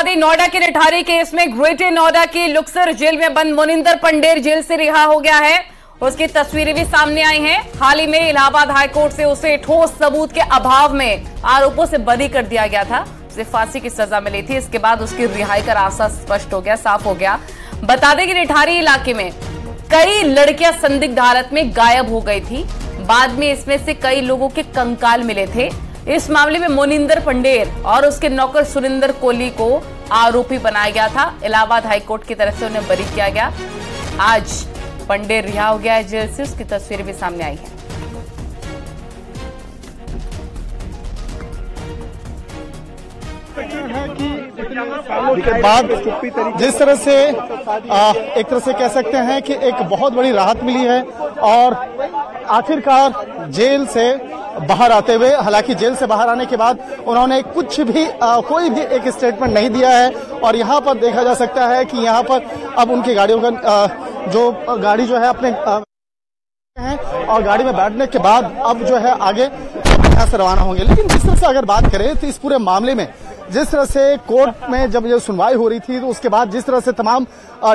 बता दें, नोएडा के निठारी केस में ग्रेटर नोएडा की लुक्सर जेल में बंद मोनिंदर पंडेर जेल से रिहा हो गया है। उसकी तस्वीरें भी सामने आई हैं। हाल ही में इलाहाबाद हाईकोर्ट से उसे ठोस सबूत के अभाव में आरोपों से बरी कर दिया गया था। उसे फांसी की सजा मिली थी। इसके बाद उसकी रिहाई का रास्ता स्पष्ट हो गया, साफ हो गया। बता दें कि निठारी इलाके में कई लड़कियां संदिग्ध हालत में गायब हो गई थी। बाद में इसमें से कई लोगों के कंकाल मिले थे। इस मामले में मोनिंदर पंडेर और उसके नौकर सुरिंदर कोहली को आरोपी बनाया गया था। इलाहाबाद हाईकोर्ट की तरफ से उन्हें बरी किया गया। आज पंडेर रिहा हो गया है जेल से। उसकी तस्वीरें भी सामने आई हैं। के बाद जिस तरह से एक तरह से कह सकते हैं कि एक बहुत बड़ी राहत मिली है और आखिरकार जेल से बाहर आते हुए, हालांकि जेल से बाहर आने के बाद उन्होंने कुछ भी कोई भी एक स्टेटमेंट नहीं दिया है। और यहाँ पर देखा जा सकता है कि यहाँ पर अब उनकी गाड़ियों का जो गाड़ी जो है अपने हैं और गाड़ी में बैठने के बाद अब जो है आगे यहाँ से रवाना होंगे। लेकिन जिस तरह से अगर बात करें तो इस पूरे मामले में जिस तरह से कोर्ट में जब ये सुनवाई हो रही थी तो उसके बाद जिस तरह से तमाम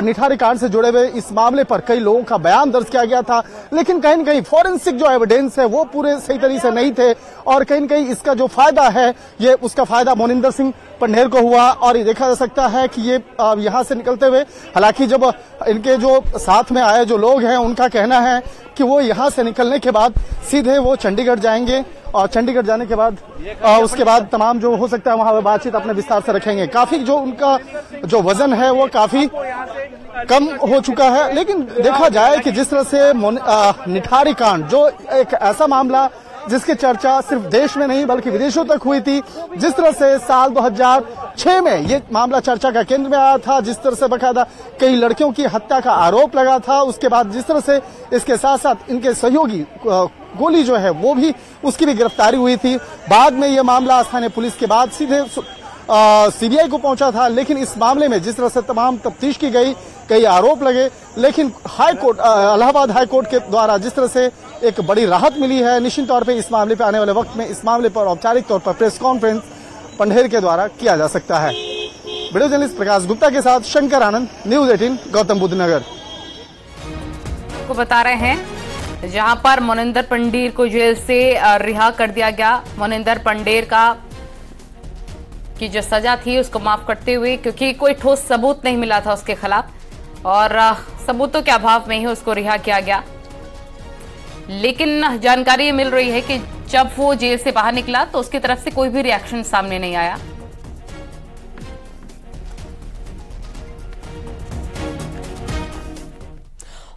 निठारी कांड से जुड़े हुए इस मामले पर कई लोगों का बयान दर्ज किया गया था, लेकिन कहीं न कहीं फॉरेंसिक जो एविडेंस है वो पूरे सही तरीके से नहीं थे। और कहीं न कहीं इसका जो फायदा है ये उसका फायदा मोनिंदर सिंह पंडेर को हुआ। और ये देखा जा सकता है कि ये यहाँ से निकलते हुए, हालांकि जब इनके जो साथ में आए जो लोग हैं उनका कहना है कि वो यहाँ से निकलने के बाद सीधे वो चंडीगढ़ जाएंगे और चंडीगढ़ जाने के बाद उसके बाद तमाम जो हो सकता है वहां बातचीत अपने विस्तार से रखेंगे। काफी जो उनका जो वजन है वो काफी कम हो चुका है। लेकिन देखा जाए कि जिस तरह से निठारी कांड जो एक ऐसा मामला जिसकी चर्चा सिर्फ देश में नहीं बल्कि विदेशों तक हुई थी, जिस तरह से साल 2006 में ये मामला चर्चा का केंद्र में आया था, जिस तरह से बकायदा कई लड़कियों की हत्या का आरोप लगा था, उसके बाद जिस तरह से इसके साथ साथ इनके सहयोगी गोली जो है वो भी उसकी भी गिरफ्तारी हुई थी। बाद में ये मामला स्थानीय पुलिस के बाद सीधे सीबीआई को पहुंचा था। लेकिन इस मामले में जिस तरह से तमाम तफ्तीश की गई, कई आरोप लगे, लेकिन हाईकोर्ट इलाहाबाद हाईकोर्ट के द्वारा जिस तरह से एक बड़ी राहत मिली है, निश्चित तौर पे इस मामले पे आने वाले वक्त में इस मामले पर औपचारिक तौर पर प्रेस कॉन्फ्रेंस पंडेर के द्वारा किया जा सकता है। वीडियो जर्नलिस्ट प्रकाश गुप्ता के साथ शंकर आनंद, न्यूज 18 गौतम बुद्ध नगर। को बता रहे हैं जहां पर मोनिंदर पंडेर को जेल से रिहा कर दिया गया। मोनिंदर पंडेर की जो सजा थी उसको माफ करते हुए, क्योंकि कोई ठोस सबूत नहीं मिला था उसके खिलाफ और सबूतों के अभाव में ही उसको रिहा किया गया। लेकिन जानकारी मिल रही है कि जब वो जेल से बाहर निकला तो उसकी तरफ से कोई भी रिएक्शन सामने नहीं आया।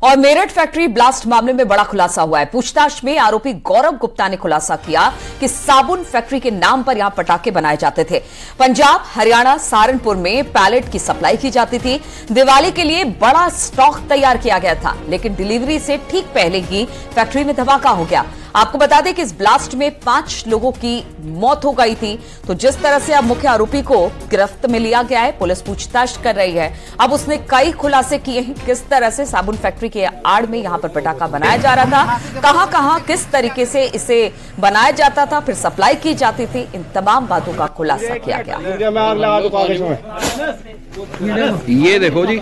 और मेरठ फैक्ट्री ब्लास्ट मामले में बड़ा खुलासा हुआ है। पूछताछ में आरोपी गौरव गुप्ता ने खुलासा किया कि साबुन फैक्ट्री के नाम पर यहां पटाखे बनाए जाते थे। पंजाब, हरियाणा, सहारनपुर में पैलेट की सप्लाई की जाती थी। दिवाली के लिए बड़ा स्टॉक तैयार किया गया था, लेकिन डिलीवरी से ठीक पहले ही फैक्ट्री में धमाका हो गया। आपको बता दें कि इस ब्लास्ट में 5 लोगों की मौत हो गई थी। तो जिस तरह से अब मुख्य आरोपी को गिरफ्त में लिया गया है, पुलिस पूछताछ कर रही है। अब उसने कई खुलासे किए हैं किस तरह से साबुन फैक्ट्री के आड़ में यहां पर पटाखा बनाया जा रहा था, कहां किस तरीके से इसे बनाया जाता था, फिर सप्लाई की जाती थी। इन तमाम बातों का खुलासा किया गया। ये देखो जी।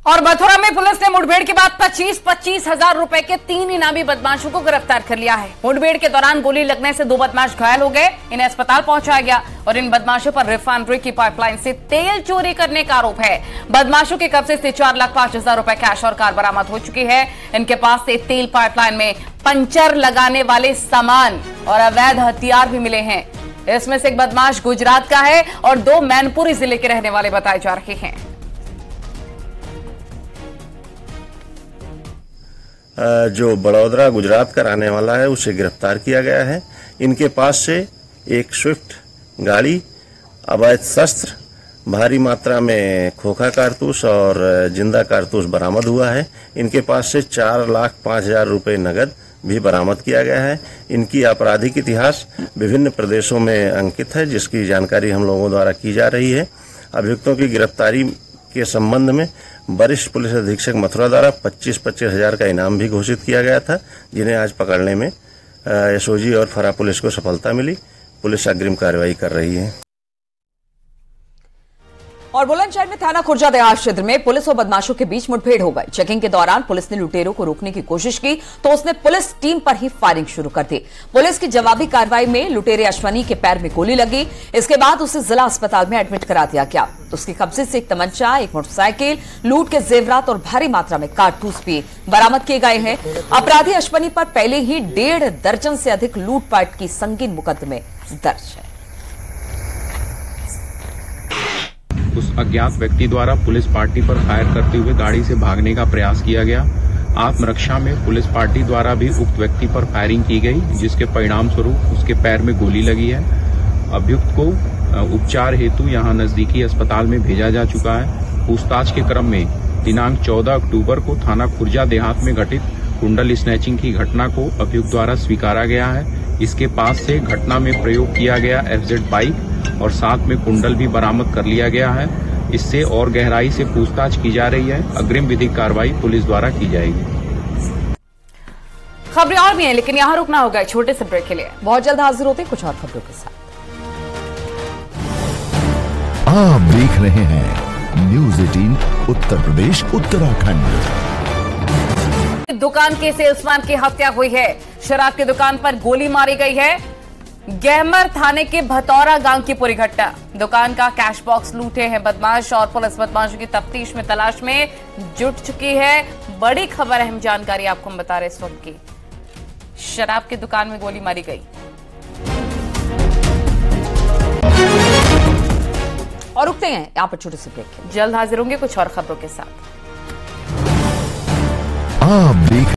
और मथुरा में पुलिस ने मुठभेड़ के बाद 25-25 हजार रुपए के 3 इनामी बदमाशों को गिरफ्तार कर लिया है। मुठभेड़ के दौरान गोली लगने से 2 बदमाश घायल हो गए। इन्हें अस्पताल पहुंचाया गया और इन बदमाशों पर रिफाइनरी की पाइपलाइन से तेल चोरी करने का आरोप है। बदमाशों के कब्जे से 4,05,000 रुपए कैश और कार बरामद हो चुकी है। इनके पास से तेल पाइपलाइन में पंचर लगाने वाले सामान और अवैध हथियार भी मिले हैं। इसमें से एक बदमाश गुजरात का है और 2 मैनपुरी जिले के रहने वाले बताए जा रहे हैं। जो बड़ौदरा गुजरात का रहने वाला है उसे गिरफ्तार किया गया है। इनके पास से एक स्विफ्ट गाड़ी, अवैध शस्त्र, भारी मात्रा में खोखा कारतूस और जिंदा कारतूस बरामद हुआ है। इनके पास से 4,05,000 रुपये नगद भी बरामद किया गया है। इनकी आपराधिक इतिहास विभिन्न प्रदेशों में अंकित है, जिसकी जानकारी हम लोगों द्वारा की जा रही है। अभियुक्तों की गिरफ्तारी के संबंध में वरिष्ठ पुलिस अधीक्षक मथुरा द्वारा 25-25 हजार का इनाम भी घोषित किया गया था, जिन्हें आज पकड़ने में एसओजी और फरा पुलिस को सफलता मिली। पुलिस अग्रिम कार्रवाई कर रही है। और बुलंदशहर में थाना खुर्जा देहात क्षेत्र में पुलिस और बदमाशों के बीच मुठभेड़ हो गई। चेकिंग के दौरान पुलिस ने लुटेरों को रोकने की कोशिश की तो उसने पुलिस टीम पर ही फायरिंग शुरू कर दी। पुलिस की जवाबी कार्रवाई में लुटेरे अश्वनी के पैर में गोली लगी। इसके बाद उसे जिला अस्पताल में एडमिट करा दिया गया। उसके कब्जे से एक तमंचा, एक मोटरसाइकिल, लूट के जेवरात और भारी मात्रा में कारतूस भी बरामद किए गए हैं। अपराधी अश्वनी पर पहले ही 1.5 दर्जन से अधिक लूटपाट की संगीन मुकदमे दर्ज है। उस अज्ञात व्यक्ति द्वारा पुलिस पार्टी पर फायर करते हुए गाड़ी से भागने का प्रयास किया गया। आत्मरक्षा में पुलिस पार्टी द्वारा भी उक्त व्यक्ति पर फायरिंग की गई, जिसके परिणाम स्वरूप उसके पैर में गोली लगी है। अभियुक्त को उपचार हेतु यहां नजदीकी अस्पताल में भेजा जा चुका है। पूछताछ के क्रम में दिनांक 14 अक्टूबर को थाना खुर्जा देहात में घटित कुंडल स्नैचिंग की घटना को अभियुक्त द्वारा स्वीकारा गया है। इसके पास से घटना में प्रयोग किया गया FZ बाइक और साथ में कुंडल भी बरामद कर लिया गया है। इससे और गहराई से पूछताछ की जा रही है। अग्रिम विधिक कार्रवाई पुलिस द्वारा की जाएगी। खबरें और भी हैं, लेकिन यहाँ रुकना होगा छोटे से ब्रेक के लिए। बहुत जल्द हाजिर होते हैं कुछ और खबरों के साथ। आप देख रहे हैं न्यूज़ 18 उत्तर प्रदेश उत्तराखंड। दुकान के सेल्समैन की हत्या हुई है। शराब की दुकान पर गोली मारी गई है। गहमर थाने के भतौरा गांव की पूरी घटना। दुकान का कैश बॉक्स लूटे हैं बदमाश और पुलिस बदमाशों की तफ्तीश में तलाश में जुट चुकी है। बड़ी खबर, अहम जानकारी आपको हम बता रहे इस वक्त की। शराब की दुकान में गोली मारी गई। और रुकते हैं यहाँ पर छोटे से ब्रेक। जल्द हाजिर होंगे कुछ और खबरों के साथ। आप देख